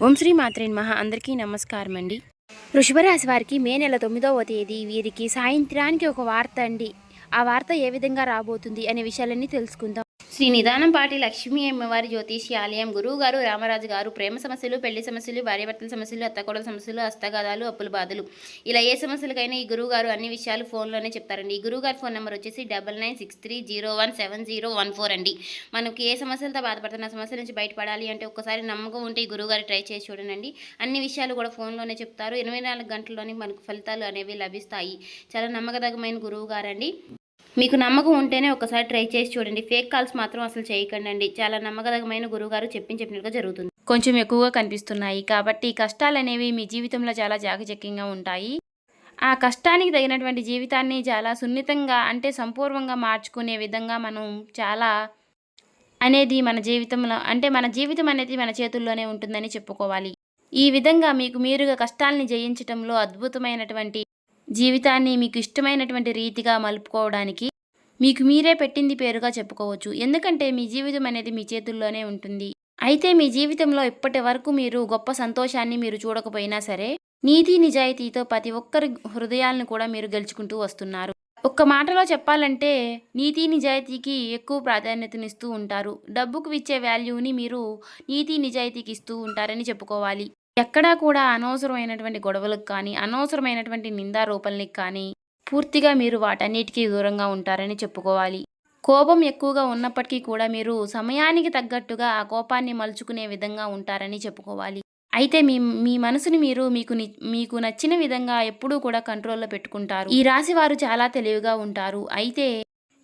ఓం శ్రీ మాత్రే నమః. అందరికీ నమస్కారం అండి. వృషభ రాశి వారికి మే నెల 9వ తేదీ వీరికి సాయంత్రానికి ఒక వార్త అండి. ఆ వార్త ఏ విధంగా రాబోతుంది అనే విషయాలన్నీ తెలుసుకుందాం. శ్రీ నిదానంపాటి లక్ష్మీ అమ్మవారి జ్యోతిష్యాలయం గురువు గారు రామరాజు గారు ప్రేమ సమస్యలు, పెళ్లి సమస్యలు, భార్యాభర్తల సమస్యలు, అత్తకోడల సమస్యలు, హస్తగాదాలు, అప్పుల బాధలు, ఇలా ఏ సమస్యలకైనా ఈ గురువు గారు అన్ని విషయాలు ఫోన్లోనే చెప్తారండి. ఈ గురువు గారి ఫోన్ నెంబర్ వచ్చేసి 9963017014 అండి. మనకి ఏ సమస్యలతో బాధపడుతున్న సమస్యల నుంచి బయటపడాలి అంటే ఒక్కసారి నమ్మకం ఉంటే ఈ గురువు గారు ట్రై చేసి చూడండి. అన్ని విషయాలు కూడా ఫోన్లోనే చెప్తారు. 24 గంటల్లోనే మనకు ఫలితాలు అనేవి లభిస్తాయి. చాలా నమ్మకదగమైన గురువు గారండి. మీకు నమ్మకం ఉంటేనే ఒకసారి ట్రై చేసి చూడండి. ఫేక్ కాల్స్ మాత్రం అసలు చేయకండి. చాలా నమ్మకదగమైన గురువుగారు చెప్పినట్టుగా జరుగుతుంది. కొంచెం ఎక్కువగా కనిపిస్తున్నాయి కాబట్టి కష్టాలు అనేవి మీ జీవితంలో చాలా జాకచక్యంగా ఉంటాయి. ఆ కష్టానికి తగినటువంటి జీవితాన్ని చాలా సున్నితంగా అంటే సంపూర్ణంగా మార్చుకునే విధంగా మనం చాలా అనేది మన జీవితంలో అంటే మన జీవితం అనేది మన చేతుల్లోనే ఉంటుందని చెప్పుకోవాలి. ఈ విధంగా మీకు మీరుగా కష్టాలని జయించటంలో అద్భుతమైనటువంటి జీవితాన్ని మీకు ఇష్టమైనటువంటి రీతిగా మలుపుకోవడానికి మీకు మీరే పెట్టింది పేరుగా చెప్పుకోవచ్చు. ఎందుకంటే మీ జీవితం అనేది మీ చేతుల్లోనే ఉంటుంది. అయితే మీ జీవితంలో ఇప్పటి వరకు మీరు గొప్ప సంతోషాన్ని మీరు చూడకపోయినా సరే నీతి నిజాయితీతో ప్రతి ఒక్కరి హృదయాలను కూడా మీరు గెలుచుకుంటూ వస్తున్నారు. ఒక్క మాటలో చెప్పాలంటే నీతి నిజాయితీకి ఎక్కువ ప్రాధాన్యతనిస్తూ ఉంటారు. డబ్బుకు ఇచ్చే వాల్యూని మీరు నీతి నిజాయితీకి ఇస్తూ ఉంటారని చెప్పుకోవాలి. ఎక్కడా కూడా అనవసరమైనటువంటి గొడవలకు కానీ అనవసరమైనటువంటి నిందారోపణలకు కానీ పూర్తిగా మీరు వాటన్నిటికీ దూరంగా ఉంటారని చెప్పుకోవాలి. కోపం ఎక్కువగా ఉన్నప్పటికీ కూడా మీరు సమయానికి తగ్గట్టుగా ఆ కోపాన్ని మలుచుకునే విధంగా ఉంటారని చెప్పుకోవాలి. అయితే మీ మీ మనసుని మీరు మీకు నచ్చిన విధంగా ఎప్పుడూ కూడా కంట్రోల్లో పెట్టుకుంటారు. ఈ రాశి వారు చాలా తెలివిగా ఉంటారు. అయితే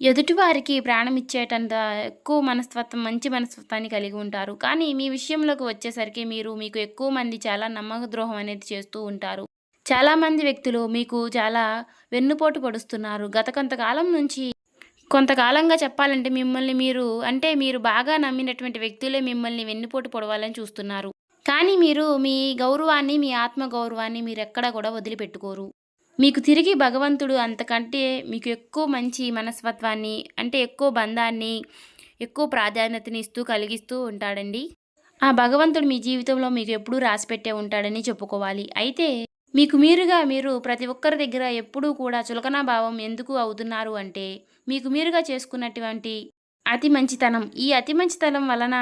ఎదుటివారికి ప్రాణం ఇచ్చేటంత ఎక్కువ మనస్తత్వం మంచి మనస్తత్వాన్ని కలిగి ఉంటారు. కానీ మీ విషయంలోకి వచ్చేసరికి మీకు ఎక్కువ మంది చాలా నమ్మక ద్రోహం అనేది చేస్తూ ఉంటారు. చాలామంది వ్యక్తులు మీకు చాలా వెన్నుపోటు పొడుస్తున్నారు. గత కొంతకాలంగా చెప్పాలంటే మిమ్మల్ని మీరు బాగా నమ్మినటువంటి వ్యక్తులే మిమ్మల్ని వెన్నుపోటు పొడవాలని చూస్తున్నారు. కానీ మీరు మీ గౌరవాన్ని మీ ఆత్మ గౌరవాన్ని మీరు ఎక్కడా కూడా వదిలిపెట్టుకోరు. మీకు తిరిగి భగవంతుడు అంతకంటే మీకు ఎక్కువ మంచి మనస్తత్వాన్ని అంటే ఎక్కువ బంధాన్ని ఎక్కువ ప్రాధాన్యతని కలిగిస్తూ ఉంటాడండి. ఆ భగవంతుడు మీ జీవితంలో మీకు ఎప్పుడూ రాసిపెట్టే ఉంటాడని చెప్పుకోవాలి. అయితే మీరు ప్రతి ఒక్కరి దగ్గర ఎప్పుడూ కూడా చులకనా భావం ఎందుకు అవుతున్నారు అంటే మీకు మీరుగా చేసుకున్నటువంటి అతి మంచితనం. ఈ అతి మంచితనం వలన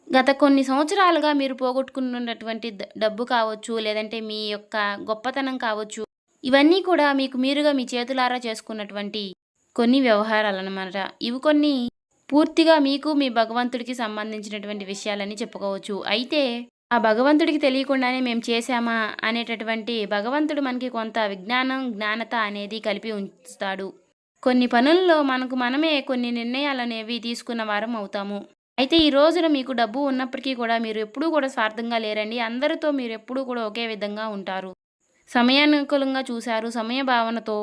గత కొన్ని సంవత్సరాలుగా మీరు పోగొట్టుకున్నటువంటి డబ్బు కావచ్చు, లేదంటే మీ యొక్క గొప్పతనం కావచ్చు, ఇవన్నీ కూడా మీకు మీరుగా మీ చేతులారా చేసుకున్నటువంటి కొన్ని వ్యవహారాలన్నమాట. ఇవి కొన్ని పూర్తిగా మీకు మీ భగవంతుడికి సంబంధించినటువంటి విషయాలని చెప్పుకోవచ్చు. అయితే ఆ భగవంతుడికి తెలియకుండానే మేము చేశామా అనేటటువంటి భగవంతుడు మనకి కొంత జ్ఞానత అనేది కలిపి ఉంచుతాడు. కొన్ని పనుల్లో మనమే కొన్ని నిర్ణయాలనేవి తీసుకున్న వారం అవుతాము. అయితే ఈ రోజున మీకు డబ్బు ఉన్నప్పటికీ కూడా మీరు ఎప్పుడూ కూడా స్వార్థంగా లేరండి. అందరితో మీరు ఎప్పుడూ కూడా ఒకే విధంగా ఉంటారు. సమయానుకూలంగా చూశారు, సమయ భావనతో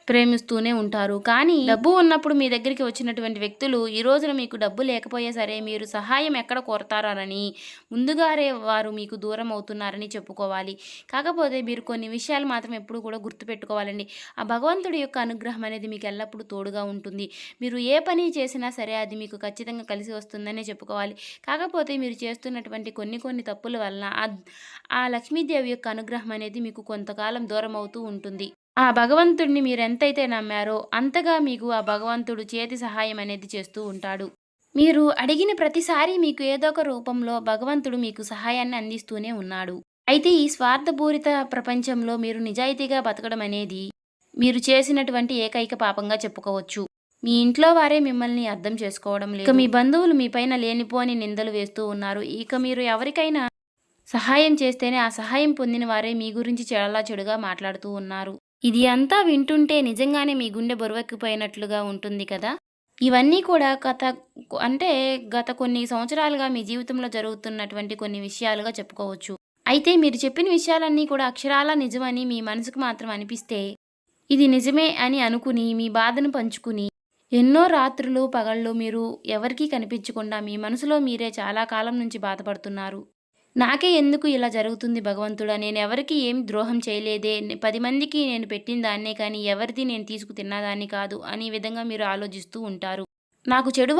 ప్రేమిస్తూనే ఉంటారు. కానీ డబ్బు ఉన్నప్పుడు మీ దగ్గరికి వచ్చినటువంటి వ్యక్తులు ఈ రోజున మీకు డబ్బు లేకపోయే సరే మీరు సహాయం ఎక్కడ కోరతారని ముందుగానే వారు మీకు దూరం అవుతున్నారని చెప్పుకోవాలి. కాకపోతే మీరు కొన్ని విషయాలు మాత్రం ఎప్పుడు కూడా గుర్తుపెట్టుకోవాలండి. ఆ భగవంతుడి యొక్క అనుగ్రహం అనేది మీకు ఎల్లప్పుడూ తోడుగా ఉంటుంది. మీరు ఏ పని చేసినా సరే అది మీకు ఖచ్చితంగా కలిసి వస్తుందనే చెప్పుకోవాలి. కాకపోతే మీరు చేస్తున్నటువంటి కొన్ని తప్పుల వలన ఆ లక్ష్మీదేవి యొక్క అనుగ్రహం అనేది మీకు కొంతకాలం దూరం అవుతూ ఉంటుంది. ఆ భగవంతుడిని మీరు ఎంతైతే నమ్మారో అంతగా మీకు ఆ భగవంతుడు చేతి సహాయం అనేది చేస్తూ ఉంటాడు. మీరు అడిగిన ప్రతిసారి మీకు ఏదో ఒక రూపంలో భగవంతుడు మీకు సహాయాన్ని అందిస్తూనే ఉన్నాడు. అయితే ఈ స్వార్థపూరిత ప్రపంచంలో మీరు నిజాయితీగా బతకడం అనేది మీరు చేసినటువంటి ఏకైక పాపంగా చెప్పుకోవచ్చు. మీ ఇంట్లో వారే మిమ్మల్ని అర్థం చేసుకోవడం లేదు. ఇక మీ బంధువులు మీ పైన లేనిపోని నిందలు వేస్తూ ఉన్నారు. ఇక మీరు ఎవరికైనా సహాయం చేస్తేనే ఆ సహాయం పొందిన వారే మీ గురించి చాలా చెడుగా మాట్లాడుతూ ఉన్నారు. ఇది అంతా వింటుంటే నిజంగానే మీ గుండె బరువెక్కిపోయినట్లుగా ఉంటుంది కదా. ఇవన్నీ కూడా గత కొన్ని సంవత్సరాలుగా మీ జీవితంలో జరుగుతున్నటువంటి కొన్ని విషయాలుగా చెప్పుకోవచ్చు. అయితే మీరు చెప్పిన విషయాలన్నీ కూడా అక్షరాలా నిజమని మీ మనసుకు మాత్రం అనిపిస్తే ఇది నిజమే అని అనుకుని మీ బాధను పంచుకుని ఎన్నో రాత్రులు పగళ్ళు మీరు ఎవరికీ కనిపించకుండా మీ మనసులో మీరే చాలా కాలం నుంచి బాధపడుతున్నారు. నాకే ఎందుకు ఇలా జరుగుతుంది భగవంతుడా, నేను ఎవరికి ఏం ద్రోహం చేయలేదే, 10 మందికి నేను పెట్టిన దాన్నే కానీ ఎవరిది నేను తీసుకు తిన్నదాన్ని కాదు అనే విధంగా మీరు ఆలోచిస్తూ ఉంటారు. నాకు చెడు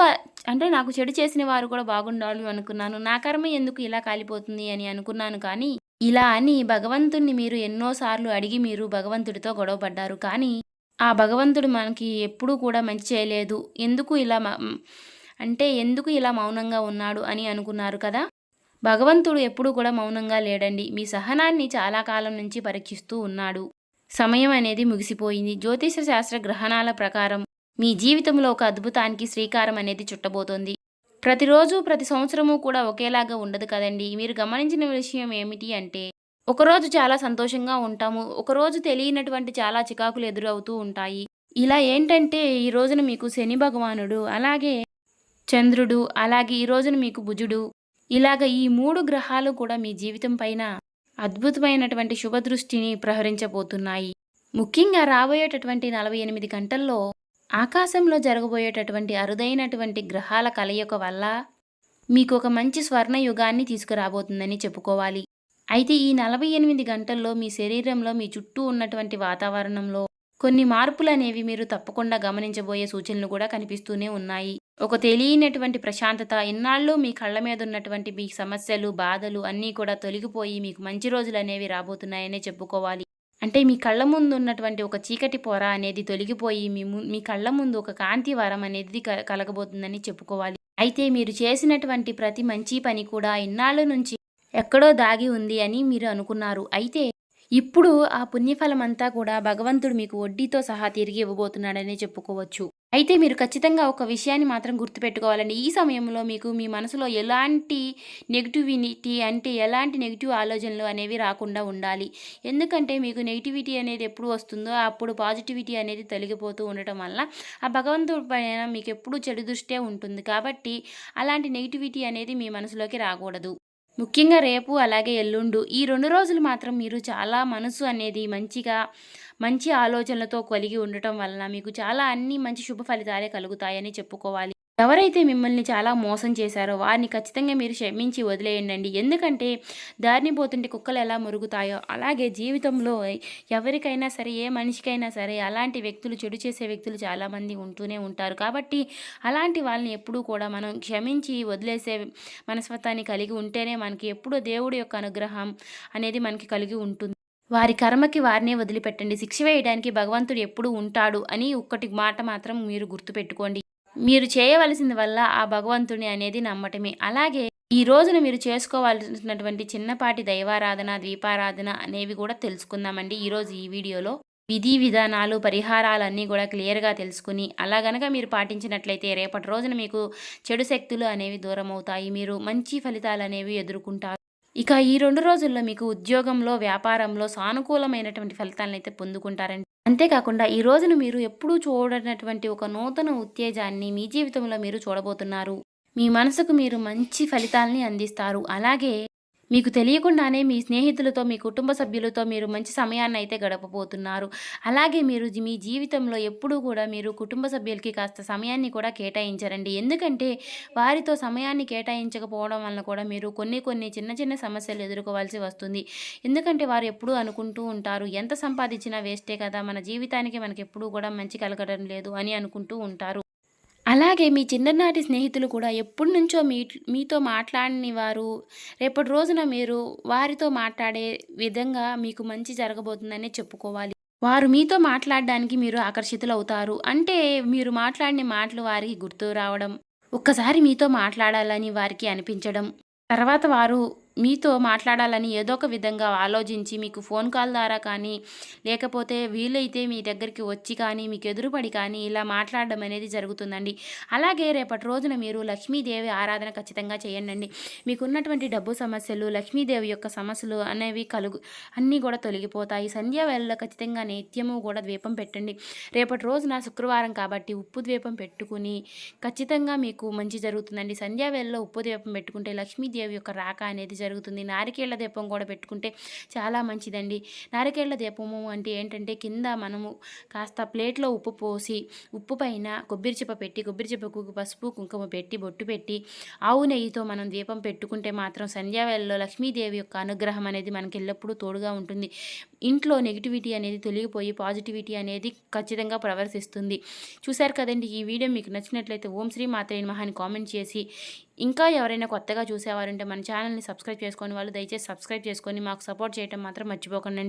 అంటే నాకు చెడు చేసిన వారు కూడా బాగుండాలి అనుకున్నాను. నా కర్మ ఎందుకు ఇలా కాలిపోతుంది అని అనుకున్నాను కానీ, ఇలా అని భగవంతుడిని మీరు ఎన్నో సార్లు అడిగి మీరు భగవంతుడితో గొడవ పడ్డారు. కానీ, ఆ భగవంతుడు మనకి ఎప్పుడూ కూడా మంచి చేయలేదు. ఎందుకు ఇలా మౌనంగా ఉన్నాడు అని అనుకున్నారు కదా! భగవంతుడు ఎప్పుడూ కూడా మౌనంగా లేడండి. మీ సహనాన్ని చాలా కాలం నుంచి పరీక్షిస్తూ ఉన్నాడు. సమయం అనేది ముగిసిపోయింది. జ్యోతిష శాస్త్ర గ్రహణాల ప్రకారం మీ జీవితంలో ఒక అద్భుతానికి శ్రీకారం అనేది చుట్టబోతోంది. ప్రతిరోజు, ప్రతి సంవత్సరము కూడా ఒకేలాగా ఉండదు కదండీ! మీరు గమనించిన విషయం ఏమిటి అంటే, ఒకరోజు చాలా సంతోషంగా ఉంటాము. ఒకరోజు తెలియనటువంటి చాలా చికాకులు ఎదురవుతూ ఉంటాయి. ఇలా ఏంటంటే, ఈ రోజున మీకు శని భగవానుడు, అలాగే చంద్రుడు, అలాగే ఈ రోజున మీకు బుజుడు, ఇలాగ ఈ 3 గ్రహాలు కూడా మీ జీవితం పైన అద్భుతమైనటువంటి శుభదృష్టిని ప్రహరించబోతున్నాయి. ముఖ్యంగా రాబోయేటటువంటి 48 గంటల్లో ఆకాశంలో జరగబోయేటటువంటి అరుదైనటువంటి గ్రహాల కలయిక వల్ల మీకు ఒక మంచి స్వర్ణ యుగాన్ని తీసుకురాబోతుందని చెప్పుకోవాలి. అయితే ఈ 48 గంటల్లో మీ శరీరంలో, మీ చుట్టూ ఉన్నటువంటి వాతావరణంలో కొన్ని మార్పులనేవి మీరు తప్పకుండా గమనించబోయే సూచనలు కూడా కనిపిస్తూనే ఉన్నాయి. ఒక తెలియనటువంటి ప్రశాంతత, ఇన్నాళ్ళు మీ కళ్ళ మీద ఉన్నటువంటి మీ సమస్యలు, బాధలు అన్నీ కూడా తొలగిపోయి మీకు మంచి రోజులనేవి రాబోతున్నాయనే చెప్పుకోవాలి. అంటే మీ కళ్ళ ముందు ఉన్నటువంటి ఒక చీకటి పొర అనేది తొలగిపోయి మీ కళ్ళ ముందు ఒక కాంతి వరం అనేది కలగబోతుందని చెప్పుకోవాలి. అయితే మీరు చేసినటువంటి ప్రతి మంచి పని కూడా ఇన్నాళ్ళ నుంచి ఎక్కడో దాగి ఉంది అని మీరు అనుకున్నారు. అయితే ఇప్పుడు ఆ పుణ్యఫలమంతా కూడా భగవంతుడు మీకు వడ్డీతో సహా తిరిగి ఇవ్వబోతున్నాడనే చెప్పుకోవచ్చు. అయితే మీరు ఖచ్చితంగా ఒక విషయాన్ని మాత్రం గుర్తుపెట్టుకోవాలండి. ఈ సమయంలో మీకు మీ మనసులో ఎలాంటి నెగటివిటీ అంటే ఎలాంటి నెగెటివ్ ఆలోచనలు అనేవి రాకుండా ఉండాలి. ఎందుకంటే మీకు నెగటివిటీ అనేది ఎప్పుడు వస్తుందో అప్పుడు పాజిటివిటీ అనేది తొలగిపోతూ ఉండటం వల్ల ఆ భగవంతుడి పైన మీకు ఎప్పుడూ చెడు దృష్టే ఉంటుంది. కాబట్టి అలాంటి నెగటివిటీ అనేది మీ మనసులోకి రాకూడదు. ముఖ్యంగా రేపు అలాగే ఎల్లుండు ఈ 2 రోజులు మాత్రం మీరు చాలా మనసు అనేది మంచి ఆలోచనలతో కలిగి ఉండటం వలన మీకు చాలా అన్ని మంచి శుభ ఫలితాలే కలుగుతాయని చెప్పుకోవాలి. ఎవరైతే మిమ్మల్ని చాలా మోసం చేశారో వారిని ఖచ్చితంగా మీరు క్షమించి వదిలేయండి. ఎందుకంటే దారిని పోతుంటే కుక్కలు ఎలా మురుగుతాయో అలాగే జీవితంలో ఎవరికైనా సరే, ఏ మనిషికైనా సరే అలాంటి వ్యక్తులు, చెడు చేసే వ్యక్తులు చాలామంది ఉంటూనే ఉంటారు. కాబట్టి అలాంటి వాళ్ళని ఎప్పుడూ కూడా మనం క్షమించి వదిలేసే మనస్తత్వాన్ని కలిగి ఉంటేనే మనకి ఎప్పుడూ దేవుడి యొక్క అనుగ్రహం అనేది మనకి కలిగి ఉంటుంది. వారి కర్మకి వారినే వదిలిపెట్టండి. శిక్ష వేయడానికి భగవంతుడు ఎప్పుడూ ఉంటాడు అని ఒక్కటి మాట మాత్రం మీరు గుర్తుపెట్టుకోండి. మీరు చేయవలసింది వల్ల ఆ భగవంతుని అనేది నమ్మటమే. అలాగే ఈ రోజున మీరు చేసుకోవాల్సినటువంటి చిన్నపాటి దైవారాధన, దీపారాధన అనేవి కూడా తెలుసుకుందామండి ఈరోజు ఈ వీడియోలో. విధి విధానాలు, పరిహారాలన్నీ కూడా క్లియర్‌గా తెలుసుకుని అలా గనక మీరు పాటించినట్లయితే రేపటి రోజున మీకు చెడు శక్తులు అనేవి దూరమవుతాయి. మీరు మంచి ఫలితాలనేవి ఎదుర్కొంటారు. ఇక ఈ 2 రోజుల్లో మీకు ఉద్యోగంలో, వ్యాపారంలో సానుకూలమైనటువంటి ఫలితాలనైతే పొందుకుంటారండి. అంతేకాకుండా ఈ రోజున మీరు ఎప్పుడూ చూడనటువంటి ఒక నూతన ఉత్తేజాన్ని మీ జీవితంలో మీరు చూడబోతున్నారు. మీ మనసుకు మీరు మంచి ఫలితాల్ని అందిస్తారు. అలాగే మీకు తెలియకుండానే మీ స్నేహితులతో, మీ కుటుంబ సభ్యులతో మీరు మంచి సమయాన్నయితే గడపబోతున్నారు. అలాగే మీరు మీ జీవితంలో ఎప్పుడూ కూడా మీరు కుటుంబ సభ్యులకి కాస్త సమయాన్ని కూడా కేటాయించరండి. ఎందుకంటే వారితో సమయాన్ని కేటాయించకపోవడం వలన కూడా మీరు కొన్ని చిన్న చిన్న సమస్యలు ఎదుర్కోవాల్సి వస్తుంది. ఎందుకంటే వారు ఎప్పుడూ అనుకుంటూ ఉంటారు, ఎంత సంపాదించినా వేస్టే కదా, మన జీవితానికి మనకెప్పుడూ కూడా మంచి కలగడం లేదు అని అనుకుంటూ ఉంటారు. అలాగే మీ చిన్ననాటి స్నేహితులు కూడా ఎప్పటినుంచో మీతో మాట్లాడని వారు రేపటి రోజున మీరు వారితో మాట్లాడే విధంగా మీకు మంచి జరగబోతుందనే చెప్పుకోవాలి. వారు మీతో మాట్లాడడానికి మీరు ఆకర్షితులవుతారు. అంటే మీరు మాట్లాడిన మాటలు వారికి గుర్తు రావడం, ఒక్కసారి మీతో మాట్లాడాలని వారికి అనిపించడం, తర్వాత వారు మీతో మాట్లాడాలని ఏదో ఒక విధంగా ఆలోచించి మీకు ఫోన్ కాల్ ద్వారా కానీ, లేకపోతే వీలైతే మీ దగ్గరికి వచ్చి కానీ, మీకు ఎదురుపడి కానీ ఇలా మాట్లాడడం అనేది జరుగుతుందండి. అలాగే రేపటి రోజున మీరు లక్ష్మీదేవి ఆరాధన ఖచ్చితంగా చేయండి. మీకున్నటువంటి డబ్బు సమస్యలు, లక్ష్మీదేవి యొక్క సమస్యలు అనేవి అన్నీ కూడా తొలగిపోతాయి. సంధ్యా వేళలో ఖచ్చితంగా నిత్యము కూడా ద్వీపం పెట్టండి. రేపటి రోజున శుక్రవారం కాబట్టి ఉప్పు ద్వీపం పెట్టుకుని ఖచ్చితంగా మీకు మంచి జరుగుతుందండి. సంధ్యా వేళలో ఉప్పు ద్వీపం పెట్టుకుంటే లక్ష్మీదేవి యొక్క రాక అనేది జరుగుతుంది. నారికేళ్ల దీపం కూడా పెట్టుకుంటే చాలా మంచిదండి. నారికేళ్ల దీపము అంటే ఏంటంటే కింద మనము కాస్త ప్లేట్‌లో ఉప్పు పోసి, ఉప్పు పైన కొబ్బరి చిప్ప పెట్టి, కొబ్బరి చిప్పకు పసుపు, కుంకుమ పెట్టి, బొట్టు పెట్టి, ఆవు నెయ్యితో మనం దీపం పెట్టుకుంటే మాత్రం సంధ్యావేళలో లక్ష్మీదేవి యొక్క అనుగ్రహం అనేది మనకి ఎల్లప్పుడూ తోడుగా ఉంటుంది. ఇంట్లో నెగటివిటీ అనేది తొలగిపోయి పాజిటివిటీ అనేది ఖచ్చితంగా ప్రవర్తిస్తుంది. చూశారు కదండీ! ఈ వీడియో మీకు నచ్చినట్లయితే ఓం శ్రీ మాత్రే నమః అని కామెంట్ చేసి, ఇంకా ఎవరైనా కొత్తగా చూసేవారుంటే మన ఛానల్‌ని సబ్స్క్రైబ్ చేసుకోని వాళ్ళు దయచేసి సబ్స్క్రైబ్ చేసుకొని మాకు సపోర్ట్ చేయటం మాత్రం మర్చిపోకండి.